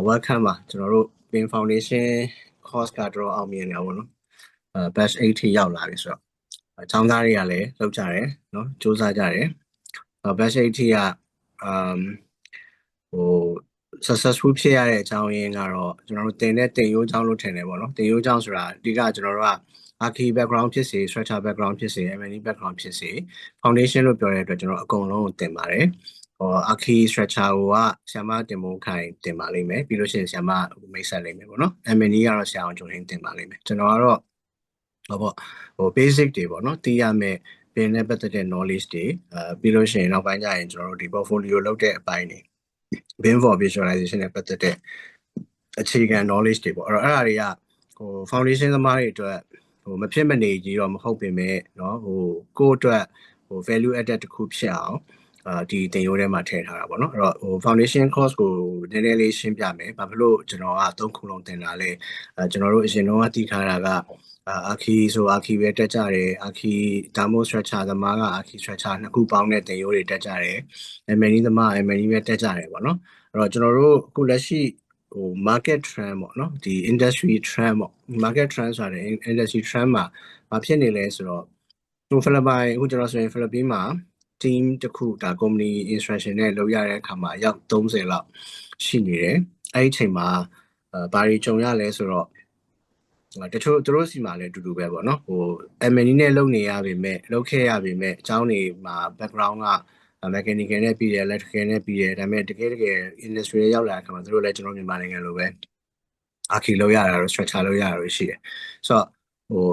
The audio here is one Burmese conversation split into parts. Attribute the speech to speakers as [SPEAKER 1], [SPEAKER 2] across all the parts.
[SPEAKER 1] welcome ပါကျွန်တော်တို့ pin foundation course ကတော့အောင်မြင်တယ်ပေါ့နော်batch 8ထိရောက်လာပြီဆိုတော့အကြောင်းသားတွေကလည်းလောက်ကြတယ်နော်စူးစမ်းကြတယ်batch 8ထိကsuccessful ဖြစ်ရတဲ့အကြောင်းရင်းကတော့ကျွန်တော်တို့တင်ရိုးကြောင်းလို့ထင်တယ်ပေါ့နော်တင်ရိုးကြောင်းဆိုတာအဓိကကျွန်တော်တို့ကarchi background ဖြစ်စေ structure background ဖြစ်စေ M&E background ဖြစ်စေ foundation လို့ပြောတဲ့အတွက်ကျွန်တော်အကုန်လုံးကိုတင်ပါတယ်archi structure ကဆရာမတင်မိုးခိုင်တင်ပါလိမ့်မယ်ပြီးလို့ရှိရင်ဆရာမမိတ်ဆက်လိမ့်မယ်ပေါ့နော် M&E ကတော့ဆရာအောင်ကျော်ဟင်းတင်ပါလိမ့်မယ်ကျွန်တော်ကတော့basic တွေပေါ့နော်သိရမယ်ပင်နဲ့ပတ်သက်တဲ့ knowledge တွေပြီးလို့ရှိရင်နောက်ပိုင်းကျရင်ကျွန်တော်တို့ဒီ portfolio လုပ်တဲ့အပိုင်းတွေ bin for visualization နဲ့ပတ်သက်တဲ့အခြေခံ knowledge တွေပေါ့အဲ့ဒါတွေကfoundation သမားတွေအတွက်မဖြစ်မနေကြီးတော့မဟုတ်ပေမဲ့เนาะကိုယ့်အတွက်value added တစ်ခုဖြစ်အောင်ဒီသင်ရိုးထဲမှာထည့်ထားတာပေါ့နော်အဲ့တော့foundation course ကိုနည်းနည်းလေးရှင်းပြမယ်ဘာဖြစ်လို့ကျွန်တော်က3ခုလုံးသင်တာလဲကျွန်တော်တို့အရင်တော့သိထားတာကarchi ဆို archi ပဲတက်ကြတယ် archi thermo structure သမားက archi structure နှစ်ခုပေါင်းတဲ့သင်ရိုးတွေတက်ကြတယ် M&E သမား M&E ပဲတက်ကြတယ်ပေါ့နော်အဲ့တော့ကျွန်တော်တို့အခုလက်ရှိmarket trend ပေါ့နော်ဒီ industry trend ပေါ့ market trend ဆိုတဲ့ industry trend မှာဘာဖြစ်နေလဲဆိုတော့ဖိလစ်ပိုင်အခုကျွန်တော်ဆိုရင်ဖိလစ်ပင်းမှာ team တစ်ခုဒါ company instruction နဲ့လုပ်ရတဲ့အခါမှာရောက်30လောက်ရှိနေတယ်အဲ့ဒီအချိန်မှာဘာတွေကြုံရလဲဆိုတော့တချို့သူတို့စီမှာလည်းအတူတူပဲပေါ့နော်M&E နဲ့လုပ်နေရပေမဲ့လုပ်ခဲ့ရပေမဲ့အကြောင်းတွေမှာ background ကmechanical နဲ့ပြီးတယ် electrical နဲ့ပြီးတယ်ဒါပေမဲ့တကယ် industry ရောက်လာတဲ့အခါမှာသူတို့လည်းကျွန်တော်မြန်မာနိုင်ငံလိုပဲ archi လုပ်ရတာတော့ structure လုပ်ရတာတော့ရှိတယ်ဆိုတော့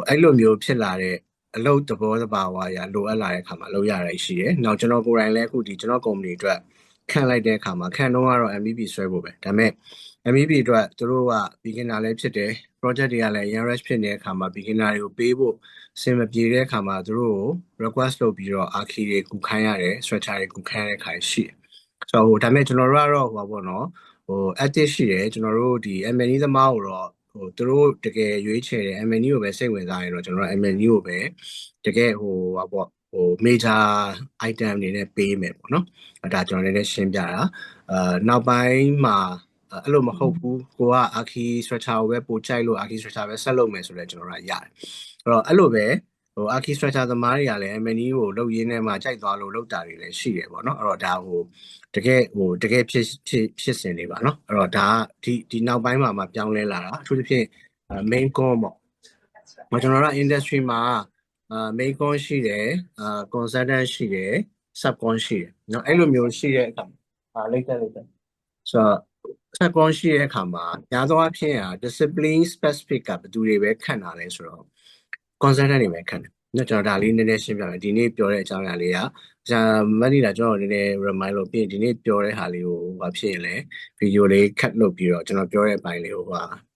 [SPEAKER 1] အဲ့လိုမျိုးဖြစ်လာတဲ့အလုပ်သဘောတဘာဝအရာလိုအပ်လာတဲ့အခါမှာလုပ်ရတာရှိတယ်နောက်ကျွန်တော်ကိုယ်တိုင်လည်းအခုဒီကျွန်တော် company အတွက်ခန့်လိုက်တဲ့အခါမှာခန့်တော့ကတော့ MVP ဆွဲဖို့ပဲဒါပေမဲ့ MVP အတွက်သူတို့က beginner လည်းဖြစ်တယ် project တွေကလည်း rush ဖြစ်နေတဲ့အခါမှာ beginner တွေကိုပေးဖို့အဆင်မပြေတဲ့အခါမှာသူတို့ကို request လုပ်ပြီးတော့ archi တွေကူခိုင်းရတယ် structure တွေကူခိုင်းရတဲ့အခါရှိတယ်ဆိုတော့ဒါပေမဲ့ကျွန်တော်တို့ကတော့ပေါ့နော်active ရှိတယ်ကျွန်တော်တို့ဒီ M&E သမားကိုတော့သူတို့တကယ်ရွေးချယ်တယ် M&E ကိုပဲစိတ်ဝင်စားရင်တော့ကျွန်တော်တို့ M&E ကိုပဲတကယ်major item တွေနဲ့ပေးမယ်ပေါ့နော်ဒါကျွန်တော်လည်းရှင်းပြတာနောက်ပိုင်းမှာအဲ့လိုမဟုတ်ဘူးကိုက archi structure ကိုပဲပို့ကြိုက်လို့ archi structure ပဲဆက်လုပ်မယ်ဆိုလဲကျွန်တော်တို့ရတယ်အဲ့တော့အဲ့လိုပဲarchi structure သမားတွေကလည်း M&E ကိုလုပ်ရင်းနဲ့မှကြိုက်သွားလို့လုပ်တာတွေလည်းရှိတယ်ပေါ့နော်အဲ့တော့ဒါတကယ်ဖြစ်စဉ်တွေပါเนาะအဲ့တော့ဒါဒီနောက်ပိုင်းမှာပြောင်းလဲလာတာအထူးသဖြင့် main con ပေါ့ကျွန်တော်တို့ industry မှာmain con ရှိတယ် consultant ရှိတယ် sub con ရှိတယ်เนาะအဲ့လိုမျိုးရှိတဲ့အခါလိုက်တက်ဆိုတော့ sub con ရှိတဲ့အခါမှာများသောအားဖြင့်discipline specific ကဘယ်သူတွေပဲခန့်တာလဲဆိုတော့ consultant တွေပဲခန့်တယ်နော်ကျွန်တော်ဒါလေးနည်းနည်းရှင်းပြမယ်ဒီနေ့ပြောတဲ့အကြောင်းအရာလေးကမနီလာကျွန်တော်နည်းနည်း remind လို့ပြီးရင်ဒီနေ့ပြောတဲ့ဟာလေးကိုဘာဖြစ်ရင်လဲ video လေး cut လုပ်ပြီးတော့ကျွန်တော်ပြောတဲ့အပိုင်းလေးကို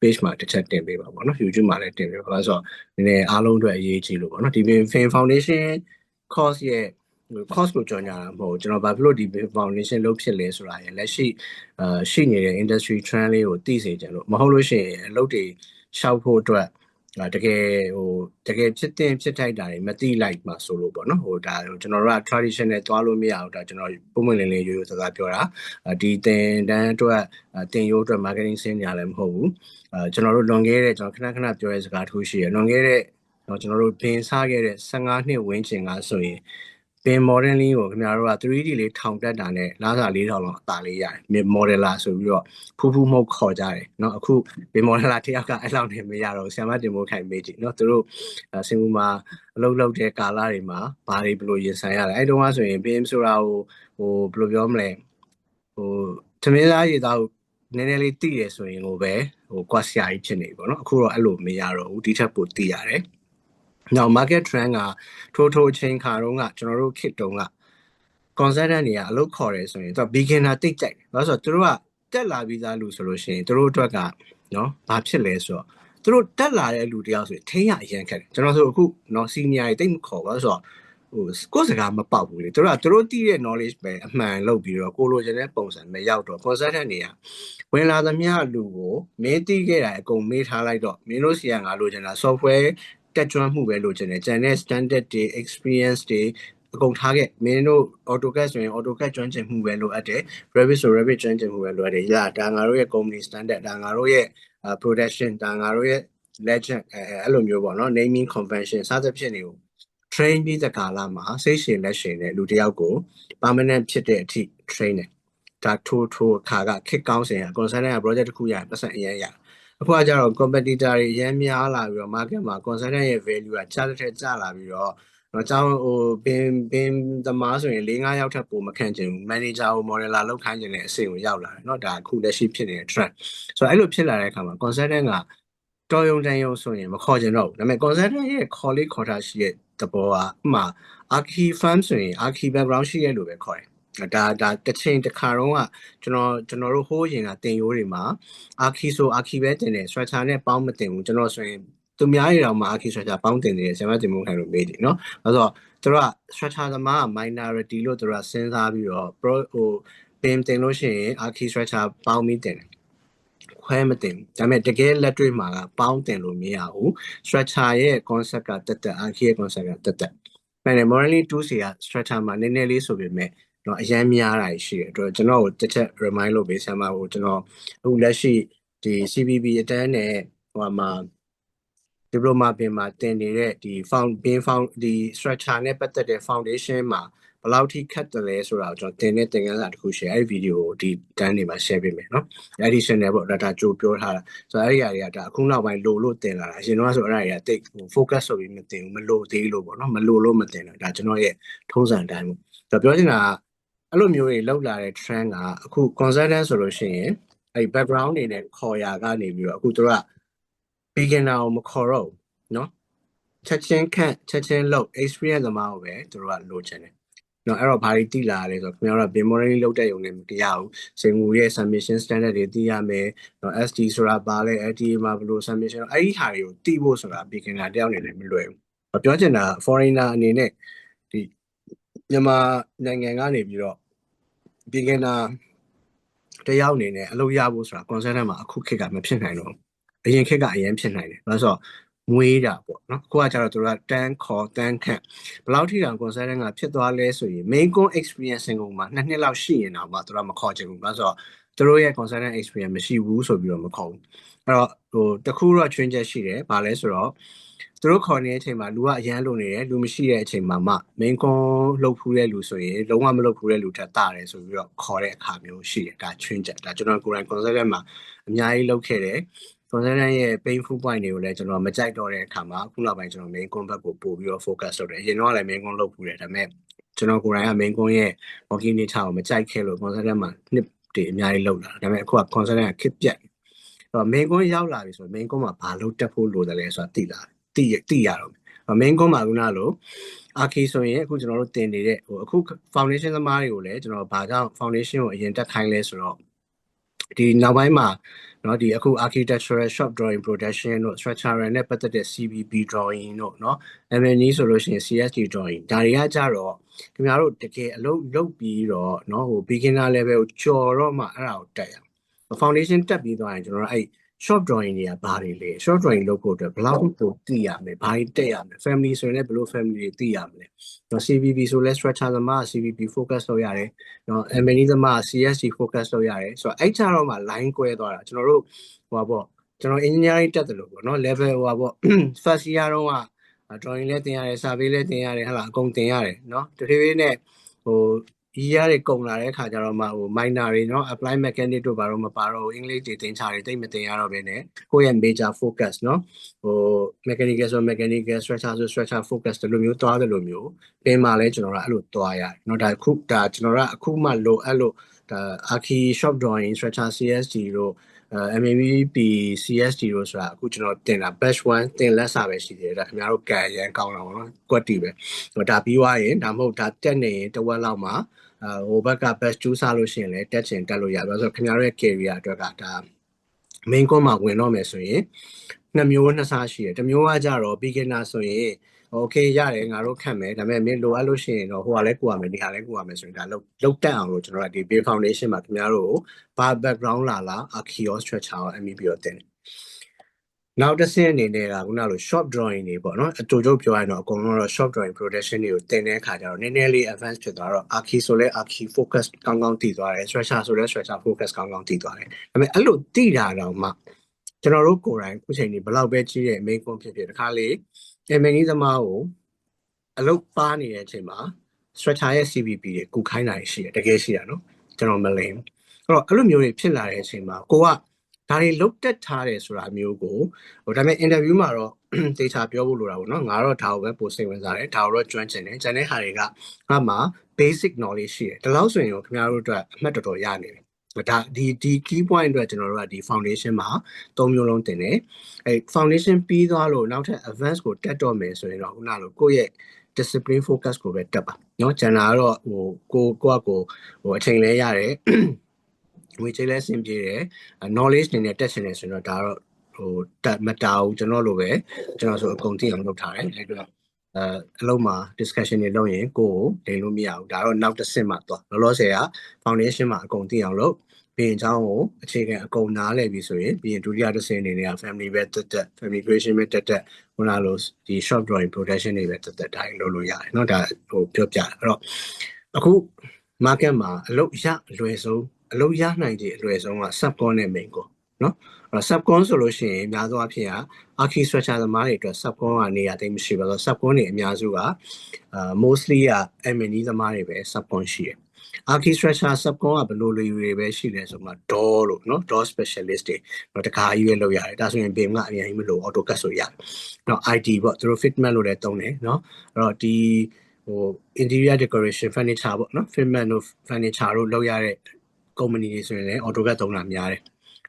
[SPEAKER 1] page မှာတစ်ချက်တင်ပေးပါပေါ့နော် YouTube မှာလည်းတင်ပေးပါဆိုတော့နည်းနည်းအားလုံးအတွက်အရေးကြီးလို့ပေါ့နော်ဒီ Fin Foundation course ရဲ့course ကိုကြော်ညာတာမဟုတ်ကျွန်တော်ဘာဖြစ်လို့ဒီ foundation လုပ်ဖြစ်လဲဆိုတာရယ်လက်ရှိရှိနေတဲ့ industry trend လေးကိုသိစေချင်လို့မဟုတ်လို့ရှိရင်အလုပ်တွေရှောက်ဖို့အတွက်တကယ်ဖြစ်ထိုက်တာတွေမသိလိုက်မှာဆိုလို့ပေါ့နော်ဒါကျွန်တော်တို့က traditional သွားလို့မရဘူးဒါကျွန်တော်ပုံမှန်လေးရိုးရိုးစကားပြောတာဒီသင်တန်းအတွက်တင်ရိုးအတွက် marketing ဆင်းနေရလည်းမဟုတ်ဘူးကျွန်တော်တို့လွန်ခဲ့တဲ့ကျွန်တော်ခဏပြောတဲ့စကားတစ်ခုရှိရလွန်ခဲ့တဲ့ကျွန်တော်တို့ပင်စားခဲ့တဲ့15နှစ်ဝန်းကျင်ကဆိုရင်ပင် modeling ကိုခင်ဗျားတို့က 3D လေးထောင်တက်တာနဲ့လားစာ4000လောက်အသာလေးရတယ် modeler ဆိုပြီးတော့ဖူးမှုတ်ခေါ်ကြတယ်เนาะအခုပင် modeler တယောက်ကအဲ့လောက်နေမရတော့ဆရာမတင်မိုးခိုင်မေးကြည့်เนาะသူတို့စင်ကူမှာအလုပ်လုပ်တဲ့ကာလတွေမှာဘာတွေဘယ်လိုရင်ဆိုင်ရလဲအဲ့တုန်းကဆိုရင်ပင်ဆိုတာကိုဘယ်လိုပြောမလဲသမင်းသားရေသားကိုနည်းနည်းလေးသိရဆိုရင်ပဲကွာဆရာကြီးဖြစ်နေပြီပေါ့เนาะအခုတော့အဲ့လိုမရတော့ဘူးဒီထက်ပိုသိရတယ်နောက် market trend ကထိုးချင်းခါတော့ကကျွန်တော်တို့ခေတ်တုန်းက consultant တွေကအလုပ်ခေါ်တယ်ဆိုရင်သူက beginner တိတ်ကြိုက်တယ်ဘာလို့ဆိုတော့သူတို့ကတက်လာပြီးသားလူဆိုလို့ရှိရင်သူတို့အတွက်ကနော်ဘာဖြစ်လဲဆိုတော့သူတို့တက်လာတဲ့လူတယောက်ဆိုရင်ထိန်းရအရင်ခက်တယ်ကျွန်တော်ဆိုအခုနော် senior တွေတိတ်မခေါ်ပါဆိုတော့ကိုယ်စကားမပေါက်ဘူးလေသူတို့သိတဲ့ knowledge ပဲအမှန်လုပ်ပြီးတော့ကိုလိုချင်တဲ့ပုံစံမရောက်တော့ consultant တွေကဝင်လာသမျှလူကိုမင်းသိခဲ့တာအကုန်မေးထားလိုက်တော့မင်းတို့စီကငါလိုချင်တာ software တက်ကြွမှုပဲလိုချင်တယ်ကျန်တဲ့ standard တွေ experience တွေ အကုန်ထားခဲ့မင်းတို့ AutoCAD ဆိုရင် AutoCAD ကျွမ်းကျင်မှုပဲလိုအပ်တယ် Revit ဆို Revit ကျွမ်းကျင်မှုပဲလိုအပ်တယ်ဒါငါတို့ရဲ့ company standard ဒါငါတို့ရဲ့ production ဒါငါတို့ရဲ့ legend အဲ့လိုမျိုးပေါ့နော် naming convention စသဖြင့်တွေကို train ပြီးတဲ့ကာလမှာစိတ်ရှင်လက်ရှင်တဲ့လူတစ်ယောက်ကို permanent ဖြစ်တဲ့အထိ train တယ်ဒါထိုအခါကခစ်ကောင်းစင်က consultant က project တစ်ခုရရင်ပတ်စံအရင်ရအခုကကြတော့ competitor တွေအများများလာပြီးတော့ market မှာ consultant ရဲ့ value ကကျတဲ့ထက်ကျလာပြီးတော့အကြောင်းဟိုဘင်းသမားဆိုရင်4-5ယောက်ထပ်ပိုမခန့်ချင်ဘူး manager ကို modeler လောက်ခိုင်းခြင်းတဲ့အဆင့်ကိုရောက်လာတယ်เนาะဒါအခုလက်ရှိဖြစ်နေတဲ့ trend ဆိုတော့အဲ့လိုဖြစ်လာတဲ့အခါမှာ consultant ကတော်ရုံတန်ရုံဆိုရင်မခေါ်ချင်တော့ဘူးဒါပေမဲ့ consultant ရဲ့ call လေးခေါ်ထားရှိတဲ့သဘောကဥပမာ archi firm ဆိုရင် archi background ရှိရဲ့လို့ပဲခေါ်တယ်ဒါတစ်ချိန်တစ်ခါတော့ကကျွန်တော်တို့ဟိုးရင်ကတင်ရိုးတွေမှာ archi ဆို archi ပဲတင်တယ် structure နဲ့ပေါင်းမတင်ဘူးကျွန်တော်ဆိုရင်သူများတွေတော့မှ archi structure ပေါင်းတင်တယ်ဆရာမတင်မို့ခံလို့မေးတယ်เนาะအဲ့တော့သူတို့က structure သမားက minority လို့သူတို့ကစဉ်းစားပြီးတော့ BIM တင်လို့ရှိရင် archi structure ပေါင်းပြီးတင်တယ်ခွဲမတင်ဒါပေမဲ့တကယ်လက်တွေ့မှာကပေါင်းတင်လို့မရဘူး structure ရဲ့ concept ကတက် archi ရဲ့ concept ကတက်မှန်တယ် morally 2 စီက structure မှာနည်းနည်းလေးဆိုပေမဲ့တော့အရင်များတာရှိတယ်အတွက်ကျွန်တော်ကိုတစ်ချက် remind လုပ်ပေးဆရာမကိုကျွန်တော်အခုလက်ရှိဒီ CBB အတန်းနဲ့ဟိုမှာ diploma ပင်မှာတင်နေတဲ့ဒီ ဒီ structure နဲ့ပတ်သက်တဲ့ foundation မှာဘယ်လောက်ထိခက်တယ်လဲဆိုတာကိုကျွန်တော်တင်တဲ့သင်ခန်းစာတစ်ခု share အဲ့ဒီ video ကိုဒီတန်းတွေမှာ share ပေးမယ်เนาะ additional ပေါ့ဒါကြိုပြောထားတာဆိုတော့အဲ့ဒီအရာတွေကဒါအခုနောက်ပိုင်းလိုလို့တင်လာတာအရင်တော့ဆိုအဲ့ဒါတွေကတိတ် focus ဆိုပြီးမတင်ဘူးမလိုသေးလို့ပေါ့เนาะမလိုလို့မတင်တာဒါကျွန်တော်ရဲ့ထုံးစံအတိုင်းပေါ့ဒါပြောချင်တာအဲ့လိုမျိုးတွေလောက်လာတဲ့ trend ကအခု consultant ဆိုလို့ရှိရင်အဲ့ background တွေနဲ့ခေါ်ရာကနေပြီးတော့အခုတို့က beginner ကိုမခေါ်တော့ဘူးเนาะချက်ချင်းလုပ် experience သမားကိုပဲတို့ကလိုချင်တယ်เนาะအဲ့တော့ဘာတွေသိလာရလဲဆိုတော့ခင်ဗျားတို့ BIM modeling လုပ်တဲ့ရုံနဲ့မကြရဘူးစင်ငူရဲ့ submission standard တွေသိရမယ်เนาะ SD ဆိုတာပါလဲ LTA မှာဘယ်လို submission အဲ့ဒီဟာတွေကိုသိဖို့ဆိုတာ beginner တယောက်နေလည်းမလွယ်ဘူးပြောချင်တာ foreigner အနေနဲ့ဒီမြန်မာနိုင်ငံကနေပြီးတော့ beginner တယောက်အနေနဲ့အလုပ်ရဖို့ဆိုတာ consultant မှာအခုခေတ်ကမဖြစ်နိုင်တော့အရင်ခေတ်ကအရင်ဖြစ်နိုင်တယ်ဘာလို့ဆိုတော့မွေးတာပေါ့နော်အခုကကျတော့သူတို့ကတန်းခေါ်တန်းခန့်ဘယ်လောက်ထိတောင် consultant ကဖြစ်သွားလဲဆိုရင် main con experience စင်ကုန်မှာ2နှစ်လောက်ရှိရင်တော့မှသူတို့ကမခေါ်ချင်ဘူးဘာလို့ဆိုတော့သူတို့ရဲ့ consultant experience မရှိဘူးဆိုပြီးတော့မခေါ်ဘူးအဲ့တော့ဟိုတခုတော့ change ရှိတယ်ဘာလဲဆိုတော့သူတို့ခေါ်နေတဲ့အချိန်မှာလူကအရန်လိုနေတယ်လူမရှိတဲ့အချိန်မှာမှ main con လုပ်ဖူးတဲ့လူဆိုရင်လုံးဝမလုပ်ဖူးတဲ့လူထက်တာတယ်ဆိုပြီးတော့ခေါ်တဲ့အခါမျိုးရှိတယ်ဒါ change ဒါကျွန်တော်ကိုယ်တိုင် consultant မှာအများကြီးလုပ်ခဲ့တယ် consultant ရဲ့ painful point တွေကိုလည်းကျွန်တော်မကြိုက်တော့တဲ့အခါမှာအခုနောက်ပိုင်းကျွန်တော် main con ဘက်ကိုပို့ပြီးတော့ focus လုပ်တယ်အရင်တော့လည်း main con လုပ်ဖူးတယ်ဒါပေမဲ့ကျွန်တော်ကိုယ်တိုင်က main con ရဲ့ working nature ကိုမကြိုက်ခဲ့လို့ consultant မှာနှစ်တွေအများကြီးလုပ်လာဒါပေမဲ့အခုက consultant ကခစ်ပြတ်အဲ့တော့ main con ရောက်လာပြီဆိုတော့ main con မှာဘာလုပ်တက်ဖို့လိုတယ်လဲဆိုတာသိရတော့ main con မှာခုနလို archi ဆိုရင်အခုကျွန်တော်တို့တင်နေတဲ့ဟိုအခု foundation သမားတွေကိုလည်းကျွန်တော်ဘာကြောင့် foundation ကိုအရင်တက်ခိုင်းလဲဆိုတော့ဒီနောက်ပိုင်းမှာเนาะဒီအခု architectural shop drawing production တို့ structural နဲ့ပတ်သက်တဲ့ CBB drawing တို့เนาะ MNE ဆိုလို့ရှိရင် CSD drawing ဒါတွေကကြတော့ခင်ဗျားတို့တကယ်အလုပ်ပြီးတော့เนาะဟို beginner level ကိုကျော်တော့မှအဲ့ဒါကိုတက်ရအောင် foundation တက်ပြီးသွားရင်ကျွန်တော်တို့အဲ့ short drawing တွေကဘာတွေလဲ short drawing လုပ်ဖို့အတွက်ဘယ်လောက်ပိုသိရမလဲဘာတွေတက်ရမလဲ family ဆိုရင်လည်းဘယ်လို family တွေသိရမလဲเนาะ CBB ဆိုလဲ structure သမား CBB focus လုပ်ရတယ်เนาะ MNE သမား CSD focus လုပ်ရတယ်ဆိုတော့အဲ့ကြတော့မှ line ကွဲသွားတာကျွန်တော်တို့ဟိုပါပေါ့ကျွန်တော် engineering တက်တယ်လို့ပေါ့เนาะ level ဟိုပါပေါ့ first year တော့က drawing လည်းတင်ရတယ် survey လည်းတင်ရတယ်ဟဟလားအကုန်တင်ရတယ်เนาะတဖြည်းဖြည်းနဲ့ဟိုyear တွေကုန်လာတဲ့ခါကျတော့မှဟို minor တွေเนาะ apply mechanic တို့ဘာလို့မပါတော့ဘူး English တွေသင်ချတွေတိတ်မတင်ရတော့ဘဲနဲ့ကိုယ့်ရဲ့ major focus เนาะဟို mechanical ဆို mechanical structure ဆို structure focus တလိုမျိုးသွားတယ်လို့မျိုးပင်မှာလဲကျွန်တော်ကအဲ့လိုသွားရတယ်เนาะဒါကျွန်တော်ကအခုမှလိုအဲ့လိုဒါ archi shop drawing structure CSD တို့MMP CSD တို့ဆိုတာအခုကျွန်တော်တင်တာ batch 1တင်လက်စာပဲရှိသေးတယ်ဒါခင်ဗျားတို့ကန်ရန်ကောင်းတာပေါ့နော်ကွက်တီပဲဒါပြီးသွားရင်ဒါမဟုတ်ဒါတက်နေရင်တစ်ဝက်လောက်မှာဟိုဘက်က batch 2စလို့ရှိရင်လည်းတက်ချင်တက်လို့ရပါဆိုတော့ခင်ဗျားတို့ရဲ့ career အတွက်ကဒါ main con မှာဝင်တော့မယ်ဆိုရင်နှစ်မျိုးနှစ်စားရှိတယ်တစ်မျိုးကကြတော့ beginner ဆိုရင်okay ရတယ်ငါတို့ခန့်မယ်ဒါပေမဲ့မင်းလိုအပ်လို့ရှိရင်တော့ဟိုဟာလဲကိုရမယ်ဒီဟာလဲကိုရမယ်ဆိုရင်ဒါလောက်တက်အောင်လို့ကျွန်တော်ကဒီ base foundation မှာခင်ဗျားတို့ဘာ background လာ archi or structure ရော MEP ရောတင် နောက်တစ်ဆင့်အနေနဲ့ကခုနလို short drawing တွေပေါ့နော်အတူတူပြောရရင်တော့အကုန်လုံးတော့ short drawing production တွေကိုသင်တဲ့အခါကျတော့နည်းနည်းလေး advance ဖြစ်သွားတော့ archi ဆိုလဲ archi focus ကောင်းကောင်းတည်သွားတယ် structure ဆိုလဲ structure focus ကောင်းကောင်းတည်သွားတယ်ဒါပေမဲ့အဲ့လိုတည်တာတော့မှကျွန်တော်တို့ကိုယ်တိုင်အခုချိန်ဒီဘယ်လောက်ပဲကြီးတဲ့ main ကွန်ဖြစ်ဖြစ်တခါလေ MNE သမားကိုအလုပ်ပါနေတဲ့အချိန်မှာ structure ရဲ့ CVP တွေကူခိုင်းတာရှိတယ်တကယ်ရှိတာနော်ကျွန်တော်မလိမ်အဲ့တော့အဲ့လိုမျိုးတွေဖြစ်လာတဲ့အချိန်မှာကိုကဒါတွေလုတ်တက်ထားတယ်ဆိုတာမျိုးကိုဒါပေမဲ့ interview မှာတော့တေချာပြောဖို့လိုတာပေါ့နော်ငါတော့ဒါကိုပဲပိုစိတ်ဝင်စားတယ်ဒါကိုတော့ကျွမ်းကျင်တယ်ကျန်တဲ့ဟာတွေကငါမှာ basic knowledge ရှိတယ်ဒီလောက်ဆိုရင်ရောခင်ဗျားတို့အတွက်အမှတ်တော်တော်ရနေပြီဒါဒီ key point အတွက်ကျွန်တော်တို့ကဒီ foundation မှာ၃မျိုးလုံးတင်တယ်အဲ foundation ပြီးသွားလို့နောက်ထပ် advance ကိုတက်တော့မယ်ဆိုရင်တော့ခုနလိုကိုယ့်ရဲ့ discipline focus ကိုပဲတက်ပါเนาะကျန်တာကတော့ကိုအချိန်လဲရတယ်ငွေကြေးလဲဆင်ပြေတယ် knowledge နေနဲ့တက်ရှင်နေဆိုတော့ဒါတော့မတာဘူးကျွန်တော်လိုပဲကျွန်တော်ဆိုအကုန်သိအောင်လုပ်ထားတယ်အဲ့တော့အလုံးမှာ discussion တွေလုပ်ရင်ကိုယ်ကိုလိမ်လို့မရဘူးဒါတော့နောက်တစ်ဆင့်မှသွားလောလောဆယ်က foundation မှာအကုန်သိအောင်လုပ်ပြီးရင်အကြောင်းကိုအခြေခံအကုန်နားလည်ပြီဆိုရင်ပြီးရင်ဒုတိယတစ်ဆင့်အနေနဲ့ family ပဲတက် family creation ပဲတက်ခုနလိုဒီ short drawing production တွေပဲတက်ဒါလုပ်လို့ရတယ်เนาะဒါပြောပြအဲ့တော့အခု market မှာအလုပ်ရအလွယ်ဆုံးအလုပ်ရနိုင်တဲ့အလွယ်ဆုံးက subcon နဲ့ main con เนาะsubcon ဆိုလို့ရှိရင်အများသောအားဖြင့်က archi structure သမားတွေအတွက် subcon ကနေရာတိတ်မရှိပါဘူး subcon တွေအများစုကmostly က M&E သမားတွေပဲ subcon ရှိတယ် archi structure subcon ကဘယ်လိုလူတွေပဲရှိလဲဆိုမှ door လို့เนาะ door specialist တွေတော့တခါကြီးပဲလုပ်ရတယ်ဒါဆိုရင် BIM ကအရင်မလို့ AutoCAD ဆိုရတယ်เนาะ IT ပေါ့သူတို့ fitment လို့လည်းသုံးတယ်เนาะအဲ့တော့ဒီinterior decoration furniture ပေါ့เนาะ fitment တို့ furniture တို့လုပ်ရတဲ့ company တွေဆိုရင်လည်း AutoCAD သုံးတာများတယ်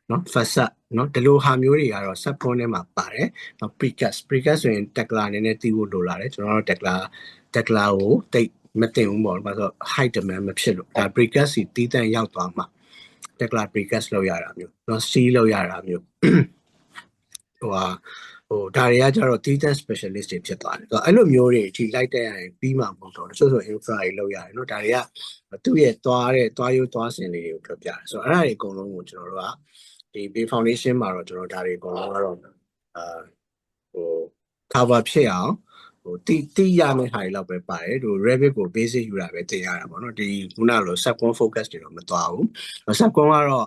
[SPEAKER 1] เนาะ facade เนาะဒီလိုဟာမျိုးတွေကတော့ subcon ထဲမှာပါတယ်เนาะ precast ဆိုရင် Tekla နည်းနည်းသိဖို့လိုလာတယ်ကျွန်တော်တို့ Tekla ကိုတိတ်မတင်ဘူးပေါ့ဘာလို့ height demand မဖြစ်လို့ဒါ precast စီတီးတန့်ရောက်သွားမှ Tekla precast လောက်ရတာမျိုးเนาะ steel လောက်ရတာမျိုးဒါတွေကကျတော့တီးတန့် specialist တွေဖြစ်သွားတယ်အဲ့လိုမျိုးတွေအထိလိုက်တက်ရရင်ပြီးမှမဟုတ်တော့တချို့ဆို infra တွေလောက်ရတယ်เนาะဒါတွေကသူ့ရဲ့သွားရိုးသွားစဉ်လေးတွေကိုပြောပြတယ်ဆိုတော့အဲ့ဒါတွေအကုန်လုံးကိုကျွန်တော်တို့ကဒီ B foundation မှာတော့ကျွန်တော်ဒါတွေအကုန်လုံးကတော့cover ဖြစ်အောင်တီးရမယ့်ဟာတွေလောက်ပဲပါတယ် Revit ကို basic ယူတာပဲသင်ရတာပေါ့နော်ဒီခုနလို subcon focus တွေတော့မသွားဘူး subcon ကတော့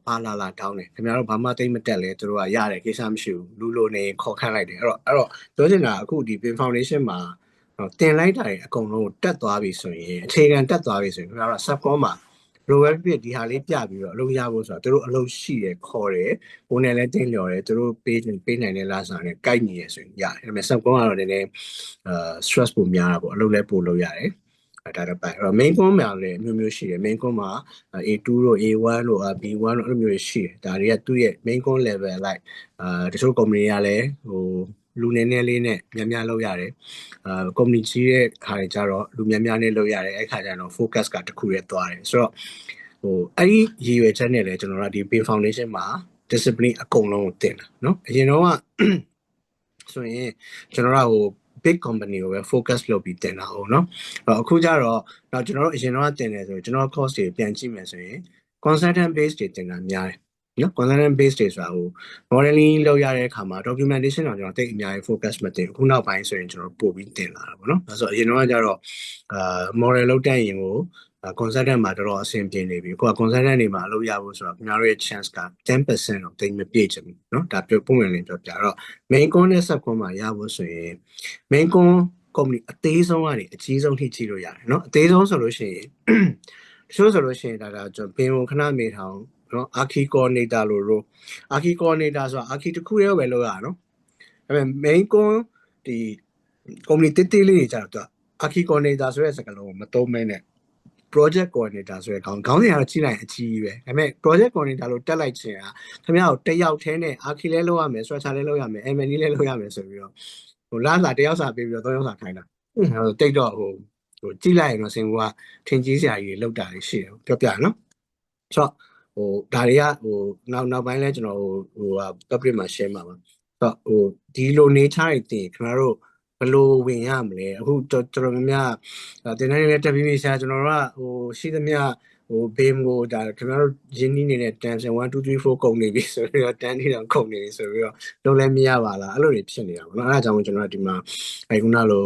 [SPEAKER 1] ဘာလာတောင်းတယ်ခင်ဗျားတို့ဘာမှသိမတက်လဲသူတို့ကရတယ်ကိစ္စမရှိဘူးလူလိုနေခေါ်ခန့်လိုက်တယ်အဲ့တော့ပြောချင်တာအခုဒီ BIM foundation မှာတင်လိုက်တာတွေအကုန်လုံးတက်သွားပြီဆိုရင်အခြေခံတက်သွားပြီဆိုရင်ခင်ဗျားတို့ subcon မှာ Revit ဒီဟာလေးပြပြီးတော့အလုပ်ရဖို့ဆိုတော့သူတို့အလုပ်ရှိတယ်ခေါ်တယ်ကိုယ်နဲ့လည်းတင်းလျော်တယ်သူတို့ပေးနိုင်တဲ့လာစားနဲ့ကိုက်ညီရဆိုရင်ရတယ်ဒါပေမဲ့ subcon ကတော့နည်းနည်း stress ပိုများတာပေါ့အလုပ်လည်းပိုလုပ်ရတယ်ဒါတော့ပဲအဲ့တော့ main con မှာလည်းမျိုးမျိုးရှိတယ် main con မှာ A2 တို့ A1 တို့ B1 တို့အဲ့လိုမျိုးရှိတယ်ဒါတွေကသူ့ရဲ့ main con level လိုက်တချို့ company ကလည်းလူနည်းနည်းလေးနဲ့များလုပ်ရတယ်company ကြီးရဲ့ခါတွေကြတော့လူများနဲ့လုပ်ရတယ်အဲ့ခါကျတော့ focus ကတစ်ခုရဲသွားတယ်ဆိုတော့အဲ့ဒီရည်ရွယ်ချက်နဲ့လည်းကျွန်တော်တို့ဒီ BIM foundation မှာ discipline အကုန်လုံးကိုတင်တာเนาะအရင်တော့ကဆိုရင်ကျွန်တော်တို့big company ကိုပဲ focus လုပ်ပြီးတင်တာဟုတ်เนาะအခုကျတော့ကျွန်တော်တို့အရင်တော့တင်တယ်ဆိုရင်ကျွန်တော် course တွေပြန်ကြည့်မယ်ဆိုရင် consultant base တွေတင်တာများတယ်နော် consultant base တွေဆိုတာmodeling လုပ်ရတဲ့အခါမှာ documentation တော့ကျွန်တော်တိတ်အများကြီး focus မတင်ဘူးခုနောက်ပိုင်းဆိုရင်ကျွန်တော်ပို့ပြီးတင်လာတာပေါ့နော်ဒါဆိုအရင်တော့ကျတော့model လုပ်တဲ့ရင်ကို consultant မှာတော်တော်အဆင်ပြေနေပြီအခုက consultant တွေမှာအလုပ်ရဖို့ဆိုတော့ခင်ဗျားတို့ရဲ့ chance က 10% တော့တိတ်မပြည့်ချင်ဘူးเนาะဒါပြောပုံဝင်လင်းပြောပြတော့ main con နဲ့ sub con မှာရဖို့ဆိုရင် main con company အသေးဆုံးကနေအကြီးဆုံးထိကြည့်လို့ရတယ်เนาะအသေးဆုံးဆိုလို့ရှိရင်တချို့ဆိုလို့ရှိရင်ဒါကျွန်တော်ပင်ကိုခဏမေးထောင်เนาะ archi coordinator လို့ archi coordinator ဆိုတာ archi တစ်ခုတည်းပဲလုပ်ရတာเนาะဒါပေမဲ့ main con ဒီ company တိလေးတွေကြတော့ archi coordinator ဆိုတဲ့စကားလုံးကိုမသုံးမဲနဲ့ project coordinator ဆိုတဲ့ခေါင်းစဉ်ကတော့ကြီးလိုက်အကြီးပဲဒါပေမဲ့ project coordinator လို့တက်လိုက်ခြင်းကခင်ဗျားတို့တယောက်တည်းနဲ့ archi လည်းလုပ်ရမယ် structure လည်းလုပ်ရမယ် M&E လည်းလုပ်ရမယ်ဆိုပြီးတော့လာတယောက်စာပေးပြီးတော့3ယောက်စာခိုင်းတာတိတ်တော့ကြည့်လိုက်ရင်တော့စင်ကထင်ကြီးစရာကြီးလောက်တာရှိတယ်ပြောပြရနော်ဆိုတော့ဒါတွေကနောက်ပိုင်းလဲကျွန်တော်public မှာ share မှာပါဆိုတော့ဒီလို nature တွေတင်ခင်ဗျားတို့ဘယ်လိုဝင်ရမလဲအခုတော်တော်များများတင်နေတက်ပြီးဆရာကျွန်တော်တို့ကရှိသမျှ beam ကိုဒါခင်ဗျားတို့ရင်းနှီးနေတဲ့ tension 1 2 3 4ကုန်နေပြီဆိုပြီးတော့10တောင်ကုန်နေပြီဆိုပြီးတော့လုံးလည်းမရပါလားအဲ့လိုတွေဖြစ်နေတာပေါ့နော်အဲ့ဒါကြောင့်ကျွန်တော်ဒီမှာခုနလို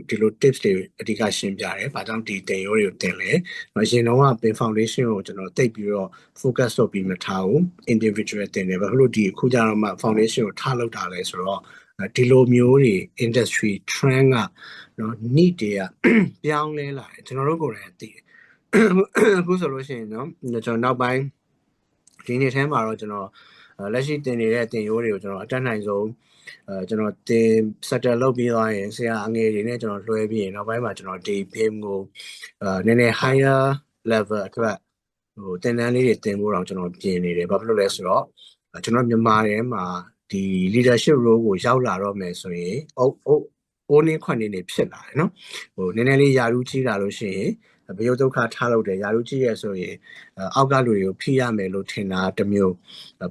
[SPEAKER 1] ဒီလို tips တွေအဓိကရှင်းပြတယ်။ဘာကြောင့်ဒီတင်ရိုးတွေကိုတင်လဲ။အရင်တော့က pin foundation ကိုကျွန်တော်တိတ်ပြီးတော့ focus လုပ်ပြီးမထားဘူး။ individual တင်တယ်။ဘာလို့ဒီအခုကျတော့မှ foundation ကိုထားလောက်တာလဲဆိုတော့ဒီလိုမျိုးတွေ industry trend ကနော် need တွေကပြောင်းလဲလာတယ်ကျွန်တော်တို့ကိုယ်တိုင်သိတယ်အခုဆိုလို့ရှိရင်နော်ကျွန်တော်နောက်ပိုင်းဒီနေ့ထဲမှာတော့ကျွန်တော်လက်ရှိတင်နေတဲ့တင်ရိုးတွေကိုကျွန်တော်အတက်နိုင်ဆုံးကျွန်တော်တင် settle လုပ်ပြီးသွားရင်ဆရာအငယ်တွေနဲ့ကျွန်တော်လွှဲပြီးရင်နောက်ပိုင်းမှာကျွန်တော်ဒီ beam ကိုနည်းနည်း higher level အတွက်တင်တန်းလေးတွေတင်ဖို့တော့ကျွန်တော်ပြင်နေတယ်ဘာဖြစ်လို့လဲဆိုတော့ကျွန်တော်မြန်မာထဲမှာဒီ leadership role ကိုရောက်လာတော့မယ်ဆိုရင်အိုးနေခွနေနေဖြစ်လာတယ်နော်နည်းနည်းလေးယာရုကြီးလာလို့ရှိရင်ဘယုတ်ဒုက္ခထားလို့တယ်ယာရုကြီးရဲ့ဆိုရင်အောက်ကလူတွေကိုဖိရမယ်လို့ထင်တာတစ်မျိုး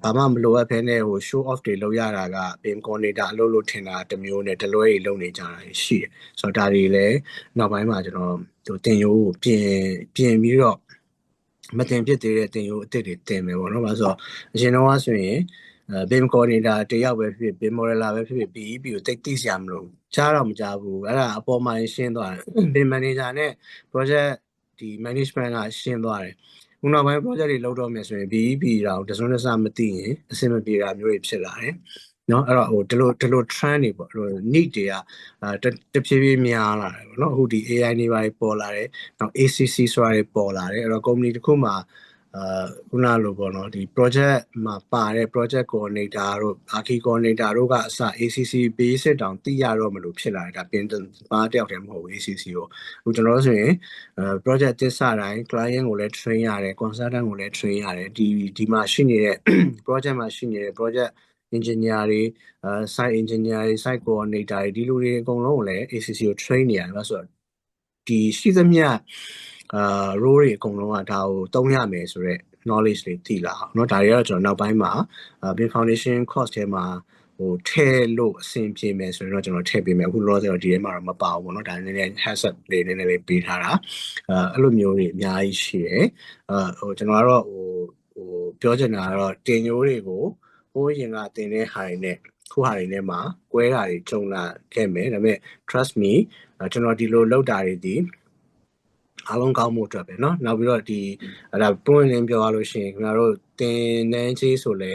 [SPEAKER 1] ဘာမှမလိုအပ်ဘဲနဲ့show off တွေလုပ်ရတာက beam coordinator အလုပ်လုပ်ထင်တာတစ်မျိုးနဲ့တလွဲတွေလုပ်နေကြတာရှိတယ်ဆိုတော့ဒါတွေလည်းနောက်ပိုင်းမှာကျွန်တော်တင်ရိုးကိုပြင်ပြီးတော့မတင်ဖြစ်သေးတဲ့တင်ရိုးအစ်စ်တွေတင်မယ်ပေါ့နော်ဘာလို့ဆိုတော့အရင်တော့ဆိုရင်beam coordinator တယောက်ပဲဖြစ် beam modeler ပဲဖြစ်ဖြစ် BEP ကိုတိတ်သိစရာမလိုကြားတော့မကြားဘူးအဲ့ဒါအပေါ်မှာရှင်းသွားတယ် beam manager နဲ့ project ဒီ management ကရှင်းသွားတယ်ခုနောက်ပိုင်း project တွေလုပ်တော့မယ်ဆိုရင် BEP တောင်တစွန်းတစမသိရင်အဆင်မပြေတာမျိုးတွေဖြစ်လာတယ်နော်အဲ့တော့ဒီလို trend တွေပေါ့ need တွေကတဖြည်းဖြည်းများလာတယ်ပေါ့နော်အခုဒီ AI တွေပါပေါ်လာတယ်နောက် ACC ဆိုတာတွေပေါ်လာတယ်အဲ့တော့ company တစ်ခုမှာခုနလိုပေါ့နော်ဒီ project မှာပါတဲ့ project coordinator တို့ archi coordinator တို့ကအစ ACC basic တောင်သိရတော့မလို့ဖြစ်လာတယ်ဒါပြင်ပါတယောက်တည်းမဟုတ်ဘူး ACC ကိုအခုကျွန်တော်တို့ဆိုရင် project တစ်စတိုင်း client ကိုလည်း train ရတယ် consultant ကိုလည်း train ရတယ်ဒီမှာရှိနေတဲ့ project မှာရှိနေတဲ့ project engineer တွေsite engineer တွေ site coordinator တွေဒီလူတွေအကုန်လုံးကိုလည်း ACC ကို train နေရတယ်ဆိုတော့ဒီရှိသမျှrole တွေအကုန်လုံးကဒါကိုသုံးရမယ်ဆိုတော့ knowledge တွေသိလာအောင်เนาะဒါတွေကတော့ကျွန်တော်နောက်ပိုင်းမှာ beam foundation course ထဲမှာထည့်လို့အဆင်ပြေမယ်ဆိုရင်တော့ကျွန်တော်ထည့်ပေးမယ်အခုလောဆယ်တော့ဒီထဲမှာတော့မပါဘူးပေါ့နော်ဒါနည်းနည်း heads up လေးနည်းနည်းလေးပေးထားတာအဲ့လိုမျိုးတွေအများကြီးရှိတယ်ကျွန်တော်ကတော့ပြောချင်တာကတော့တင်ရိုးတွေကိုဟိုးရင်ကတင်တဲ့ဟာတွေနဲ့ခုဟာတွေနဲ့မှာကွဲတာတွေကြုံလာခဲ့မယ်ဒါပေမဲ့ trust me ကျွန်တော်ဒီလိုလောက်တာတွေဒီအားလုံးကောင်းမှုအတွက်ပဲเนาะနောက်ပြီးတော့ဒီဒါပွင့်လင်းပြောရလို့ရှိရင်ခင်ဗျားတို့တင်နန်းကြီးဆိုလဲ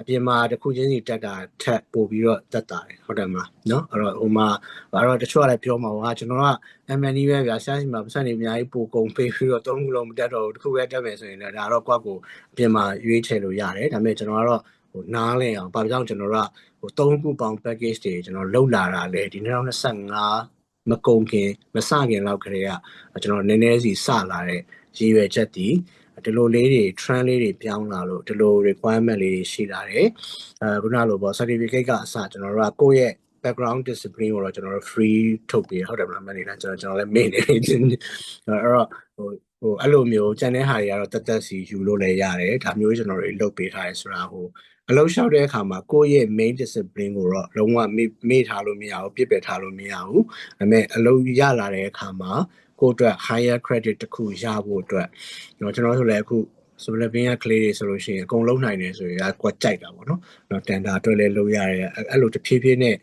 [SPEAKER 1] အပြင်မှာတစ်ခုချင်းစီတက်တာထက်ပို့ပြီးတော့တက်တာတယ်ဟုတ်တယ်မလားเนาะအဲ့တော့ဟိုမှာဘာတော့တချို့ကလည်းပြောမှာဟာကျွန်တော်က MNE ပဲဗျာရှားစီမှာပတ်စံနေအများကြီးပို့ကုန်ပေးပြီးတော့သုံးခုလုံးမတက်တော့ဘူးတစ်ခုပဲတက်မယ်ဆိုရင်လည်းဒါတော့ကွက်ကိုအပြင်မှာရွေးချယ်လို့ရတယ်ဒါပေမဲ့ကျွန်တော်ကတော့နားလည်အောင်ဘာကြောင့်ကျွန်တော်တို့က3ခုပေါင်း package တွေကျွန်တော်လောက်လာတာလေဒီ2025မကုန်ခင်မစခင်လောက်ကတည်းကကျွန်တော်နည်းနည်းစီစလာတဲ့ရည်ရွယ်ချက်ဒီလိုလေးတွေ trend လေးတွေပြောင်းလာလို့ဒီလို requirement လေးတွေရှိလာတယ်ခုနလိုပေါ့ certificate ကအစကျွန်တော်တို့ကကိုယ့်ရဲ့ background discipline ကိုတော့ကျွန်တော်တို့ free ထုတ်ပေးဟုတ်တယ်မလားမနေ့ကကျွန်တော်လည်းမေ့နေအဲ့တော့အဲ့လိုမျိုးကျန်တဲ့ဟာတွေကတော့တက်စီယူလို့လည်းရတယ်ဒါမျိုးကျွန်တော်တို့လုပ်ပေးထားရဲဆိုတာအလုံးလျှောက်တဲ့အခါမှာကိုယ့်ရဲ့ main discipline ကိုတော့လုံးဝမေ့ထားလို့မရဘူးပြစ်ပယ်ထားလို့မရဘူးဒါပေမဲ့အလုံးရလာတဲ့အခါမှာကိုယ့်အတွက် higher credit တစ်ခုရဖို့အတွက်ကျွန်တော်ဆိုလည်းအခုဆိုလည်းဘင်းရကလေးတွေဆိုလို့ရှိရင်အကုန်လုံးနိုင်တယ်ဆိုရင်ကွက်ကြိုက်တာပေါ့နော်တန်တာအတွက်လည်းလုပ်ရတယ်အဲ့လိုတဖြည်းဖြည်းနဲ့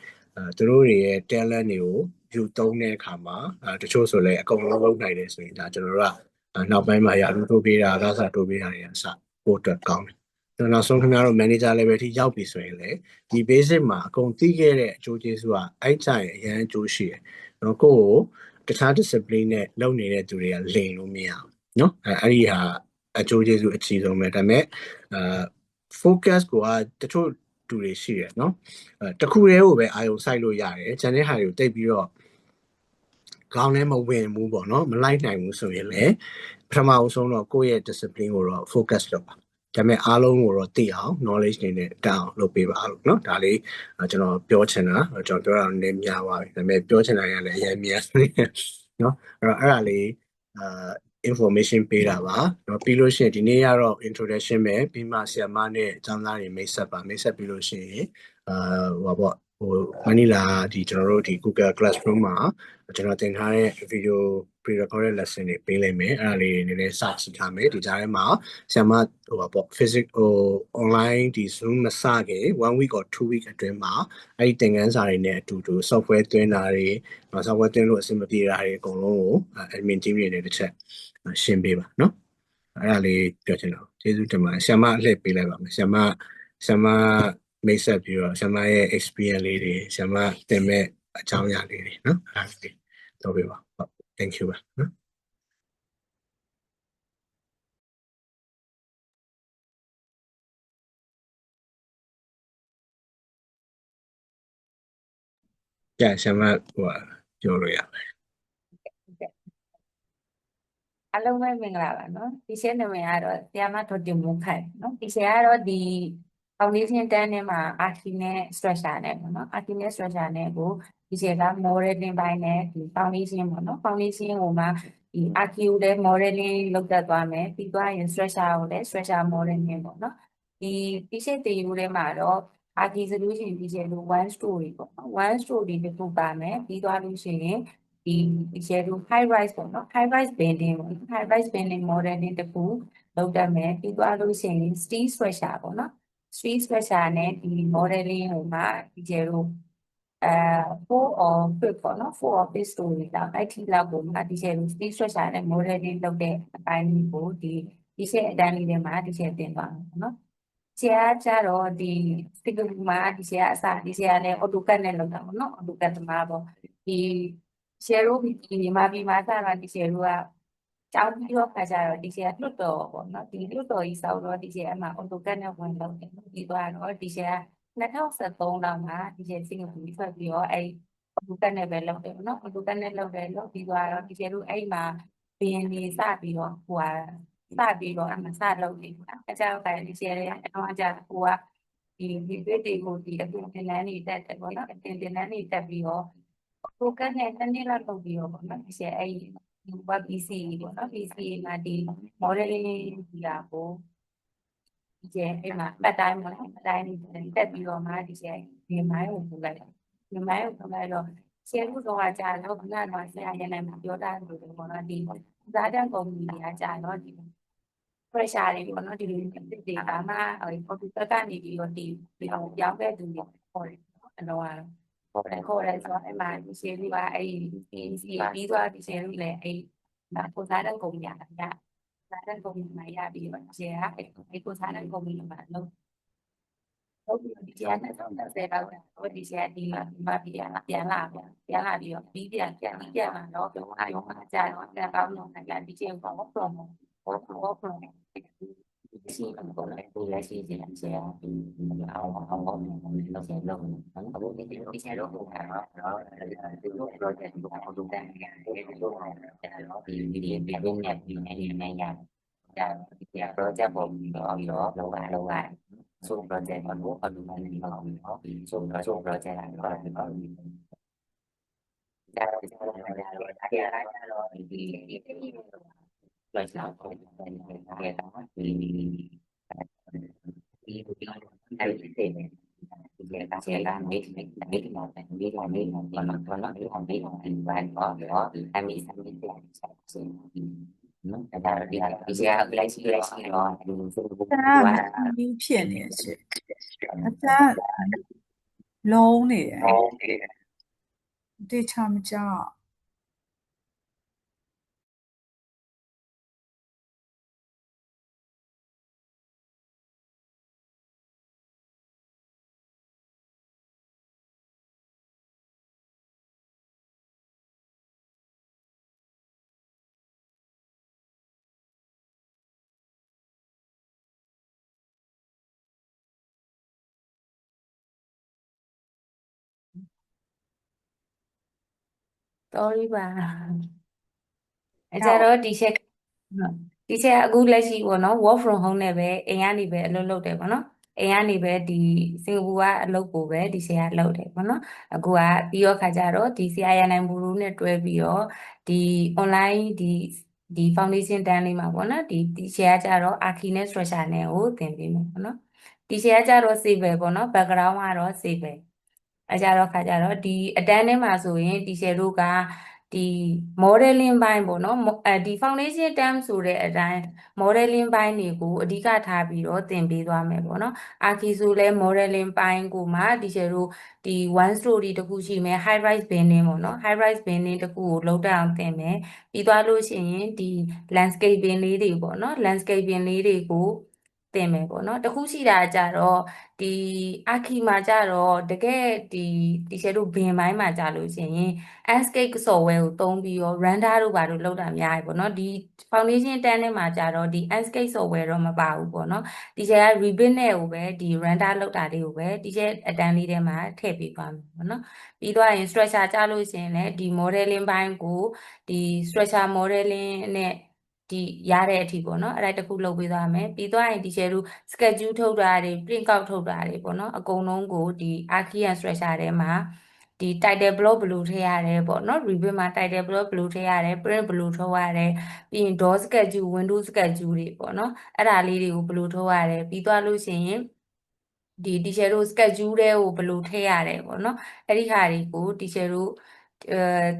[SPEAKER 1] သူတို့တွေရဲ့ talent တွေကိုယူသုံးတဲ့အခါမှာတချို့ဆိုလည်းအကုန်လုံးလုပ်နိုင်တယ်ဆိုရင်ဒါကျွန်တော်တို့ကနောက်ပိုင်းမှာရာထူးတိုးပေးတာအစားတိုးပေးတာတွေအစပို့အတွက်ကောင်းတယ်နောက်ဆုံးခင်ဗျားတို့ manager level ထိရောက်ပြီဆိုရင်လေဒီ basic မှာအကုန်သိခဲ့တဲ့အကျိုးကျေးဇူးကအဲ့ကြရင်အရန်အကျိုးရှိတယ်နော်ကိုယ့်ကိုတခြား discipline နဲ့လုပ်နေတဲ့သူတွေကလိန်လို့မရဘူးเนาะအဲ့ဒီဟာအကျိုးကျေးဇူးအကြီးဆုံးပဲဒါပေမဲ့focus ကတချို့တူတွေရှိတယ်เนาะတခုတည်းကိုပဲအာရုံစိုက်လို့ရတယ်ကျန်တဲ့ဟာတွေကိုတိတ်ပြီးတော့ခေါင်းထဲမဝင်ဘူးပေါ့နော်မလိုက်နိုင်ဘူးဆိုရင်လည်းပထမအဆုံးတော့ကိုယ့်ရဲ့ discipline ကိုတော့ focus လုပ်ပါဒါပေမဲ့အားလုံးကိုတော့သိအောင် knowledge တွေနဲ့တောင်းလုပ်ပေးပါလို့เนาะဒါလေးကျွန်တော်ပြောချင်တာကျွန်တော်ပြောတာနည်းများပါပြီဒါပေမဲ့ပြောချင်တာရလည်းအရင်များเนาะအဲ့ဒါလေးinformation ပေးတာပါเนาะပြီးလို့ရှိရင်ဒီနေ့ကတော့ introduction ပဲပြီးမှဆရာမနဲ့ကျောင်းသားတွေမိတ်ဆက်ပြီးလို့ရှိရင်ဟိုပေါ့ မနီလာဒီကျွန်တော်တို့ဒီ Google Classroom မှာကျွန်တော်သင်ထားတဲ့ video pre-recorded lesson တွေပေးလိုက်မယ်အဲ့ဒါလေးနည်းနည်းစကြည့်ထားမယ်ဒီကြားထဲမှာဆရာမပေါ့ online ဒီ Zoom မစခင်1 week or 2 week အတွင်းမှာအဲ့ဒီသင်ခန်းစာတွေနဲ့အတူတူ software သွင်းတာတွေ software သွင်းလို့အဆင်မပြေတာတွေအကုန်လုံးကို admin team တွေနဲ့တစ်ချက်ရှင်းပေးပါเนาะအဲ့ဒါလေးပြောချင်တော့ကျေးဇူးတင်ပါတယ်ဆရာမအလှည့်ပေးလိုက်ပါမယ်ဆရာမမိတ်ဆက်ပြီးတော့ဆရာမရဲ့ experience လေးတွေဆရာမသင်မဲ့အကြောင်းအရာလေးတွေเนาะအဲ့ဒါလေးတော့ပြပါဟုတ် thank you ပါเนาะကြာဆရာမပြောလို့ရပါ
[SPEAKER 2] အားလုံးပဲမင်္ဂလာပါနော်ဒီရှင်းနာမည်ကတော့ဆရာမဒေါ်တင်မိုးခိုင်နော်ဒီရှင်းကတော့ဒီ foundation တန်းထဲမှာ archi နဲ့ structure နဲ့ပေါ့နော် archi နဲ့ structure နဲ့ကိုဒီရှင်းက modeling ပိုင်းနဲ့ဒီ foundation ပေါ့နော် foundation ကိုမှဒီ archi ကိုလည်း modeling လုပ်တတ်သွားမယ်ပြီးသွားရင် structure ကိုလည်း structure modeling ပေါ့နော်ဒီရှင်းတည်ယူထဲမှာတော့ archi solution ဒီရှင်းလို့ one story ပေါ့နော် one story တစ်ခုပါမယ်ပြီးသွားလို့ရှိရင်ဒီရှယ်တို့ high rise ပေါ့နော် high rise building ပေါ့ high rise building modeling တခုလုပ်တတ်မယ်ပြီးသွားလို့ရှိရင် steel structure ပေါ့နော် steel structure နဲ့ဒီ modeling ဟိုမှာဒီရှယ်တို့4 or 5ပေါ့နော်4 or 5 story လောက်အဲ့ဒီလောက်ကိုမှဒီရှယ်တို့ steel structure နဲ့ modeling လုပ်တဲ့အပိုင်းကိုဒီရှယ်အတန်းလေးထဲမှာဒီရှယ်တင်သွားမှာပေါ့နော်ဆရာကြတော့ဒီစတူဒီမှာဒီဆရာအစားဒီဆရာနဲ့ AutoCAD နဲ့လုပ်တာပေါ့နော် AutoCAD သမားပေါ့ဒီဆရာတို့ဒီမြန်မာပြည်မှာစတာဒီဆရာတို့ကကျောင်းပြီးတော့ခါကြတော့ဒီဆရာလွတ်တော်ပေါ့နော်ဒီလွတ်တော်ကြီးစောက်တော့ဒီဆရာအမှ AutoCAD နဲ့ဝင်လုပ်တယ်ပြီးသွားတော့ဒီဆရာ2013လောက်မှာဒီဆရာစင်ကာပူထွက်ပြီးတော့အဲ့ AutoCAD နဲ့ပဲလုပ်တယ်ပေါ့နော် AutoCAD နဲ့လုပ်တယ်လုပ်ပြီးသွားတော့ဒီဆရာတို့အဲ့မှာဘင်းနေစပြီးတော့ဟိုဟာစပြီးတော့အမှစလုပ်နေပေါ့အကြောင်းကဒီဆရာတွေကတော့အကြဟိုကဒီတွေ့တွေကိုဒီအပြင်တင်တန်းတွေတက်တယ်ပေါ့နော်အပြင်တင်တန်းတွေတက်ပြီးတော့focus နဲ့တနေ့လောက်လုပ်ပြီးတော့ပေါ့နော်ဒီဆရာအဲ့ဒီ web PC ပေါ့နော် PC မှာဒီ modeling ဒီဟာကိုဒီကျအဲ့မှာပတ်တိုင်းပေါ့နော်ပတ်တိုင်းတက်ပြီးတော့မှဒီကျဒီမိုင်းကိုပို့လိုက်တယ်ဒီမိုင်းကိုပို့လိုက်တော့ဆရာတို့တော့ကြာတော့ခဏတော့ဆရာရနေမှာပြောတာလို့ပေါ့နော်ဒီဇာတန်ကုမ္ပဏီတွေကကြာတော့ဒီ pressure တွေပေါ့နော်ဒီလိုတွေဒါမှcomputer ကနေပြီးတော့ဒီပြောင်းတဲ့သူတွေခေါ်တယ်အတော့ခေါ်တယ်ဆိုတော့အဲ့မှာဒီရှယ်လေးကအဲ့ဒီပြီးသွားဒီရှယ်လေးလည်းအဲ့ကိုစားတဲ့ကုမ္ပဏီကစားတဲ့ကုမ္ပဏီမှာရပြီးတော့ရှယ်ကအဲ့ကိုစားတဲ့ကုမ္ပဏီမှာလုံးဟုတ်ပြီဒီကျန်တဲ့တော့10လောက်တော့ဒီကျန်ဒီမှာပြန်လာပြီးတော့ပြီးပြန်လာတော့တော့အယုံကကြာတော့ပြန်ကောင်းတော့ပြန်ဒီကျန်ပေါ့ from ရှိအပေါ်လည်းဒီလက်ရှိစီအကျယ်ဒီအောင်လုပ်နေလို့ဆက်လုပ်နေတယ်အခုဒီဆက်လုပ်နေတာတော့ဒီလို project ကိုအောင်လုပ်တဲ့နေရာတွေလုပ်နေတာတော့ဒီဒီနဲ့ဒီနဲ့ရတာဒီ project ပေါ်ပြီးတော့လုပ်ရဆို project မှာတော့အလုပ်လုပ်နေတော့ဒီဆို project ကတော့ဒီတော့ဒီလိုက်လာတော့ဒီအဲ့ဒီတဲ့ဒီကဆရာမေးတော့မေးတော့ဘာလို့ဒီအောင်မေးတော့ဒီဘန်တော့အမေစမေးတယ်ဆက်နော်ဒါဒီဆရာလိုက်စီတော့ဒီဆိုတော့
[SPEAKER 3] ဒီဖြစ်နေရှင်အတန်းလုံးနေတယ်တေချာမကြောက်
[SPEAKER 2] တော်ပြီပါအဲကြတော့ဒီချက်အခုလက်ရှိပေါ့နော် work from home နဲ့ပဲအိမ်ကနေပဲအလုပ်လုပ်တယ်ပေါ့နော်အိမ်ကနေပဲဒီစင်ကာပူကအလုပ်ကိုပဲဒီဆရာလုပ်တယ်ပေါ့နော်အခုကပြီးတော့ခါကြတော့ဒီဆရာရနိုင်ဘူရူနဲ့တွဲပြီးတော့ဒီ online ဒီ foundation တန်းလေးမှာပေါ့နော်ဒီဆရာကြတော့ archi နဲ့ structure နဲ့ကိုသင်ပေးမယ်ပေါ့နော်ဒီဆရာကြတော့ civil ပေါ့နော် background ကတော့ civil အဲကြတော့ခါကြတော့ဒီအတန်းထဲမှာဆိုရင်ဒီရှယ်တို့ကဒီ modeling ဘိုင်းပေါ့နော်ဒီ foundation term ဆိုတဲ့အတိုင်း modeling ဘိုင်းတွေကိုအဓိကထားပြီးတော့သင်ပေးသွားမယ်ပေါ့နော်အာခီဆိုလဲ modeling ဘိုင်းကိုမှဒီရှယ်တို့ဒီ one story တစ်ခုရှိမယ် high rise building ပေါ့နော် high rise building တစ်ခုကိုလောက်တအောင်သင်မယ်ပြီးသွားလို့ရှိရင်ဒီ landscaping လေးတွေပေါ့နော် landscaping လေးတွေကိုသင်မယ်ပေါ့နော်တခုရှိတာကြတော့ဒီအာခီမှာကြတော့တကယ်ဒီရှယ်တို့ဘင်ပိုင်းမှာကြလို့ရှိရင် Enscape software ကိုသုံးပြီးတော့ render တို့ဘာတို့လောက်တာများပြီပေါ့နော်ဒီ foundation တန်းထဲမှာကြတော့ဒီ Enscape software တော့မပါဘူးပေါ့နော်ဒီရှယ်က Revit နဲ့ကိုပဲဒီ render လောက်တာလေးကိုပဲဒီရှယ်အတန်းလေးထဲမှာထည့်ပေးသွားမယ်ပေါ့နော်ပြီးသွားရင် structure ကြလို့ရှိရင်လည်းဒီ modeling ဘိုင်းကိုဒီ structure modeling နဲ့ဒီရတဲ့အထိပေါ့နော်အဲ့ဒါတခုလုပ်ပေးသွားမယ်ပြီးသွားရင်ဒီရှယ်တို့ schedule ထုတ်တာတွေ print out ထုတ်တာတွေပေါ့နော်အကုန်လုံးကိုဒီ Archian structure ထဲမှာဒီ title block ဘယ်လိုထည့်ရတယ်ပေါ့နော် Revit မှာ title block ဘယ်လိုထည့်ရတယ် print ဘယ်လိုထုတ်ရတယ်ပြီးရင် door schedule window schedule တွေပေါ့နော်အဲ့ဒါလေးတွေကိုဘယ်လိုထုတ်ရတယ်ပြီးသွားလို့ရှိရင်ဒီရှယ်တို့ schedule တွေကိုဘယ်လိုထည့်ရတယ်ပေါ့နော်အဲ့ဒီဟာတွေကိုဒီရှယ်တို့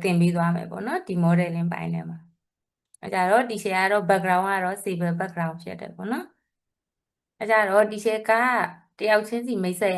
[SPEAKER 2] သင်ပေးသွားမယ်ပေါ့နော်ဒီ modeling ပိုင်းထဲမှာအဲ့ကြတော့ဒီရှယ်ကတော့ background ကတော့ civil background ဖြစ်တယ်ပေါ့နော်အဲ့ကြတော့ဒီရှယ်ကတယောက်ချင်းစီမိတ်ဆက်ရ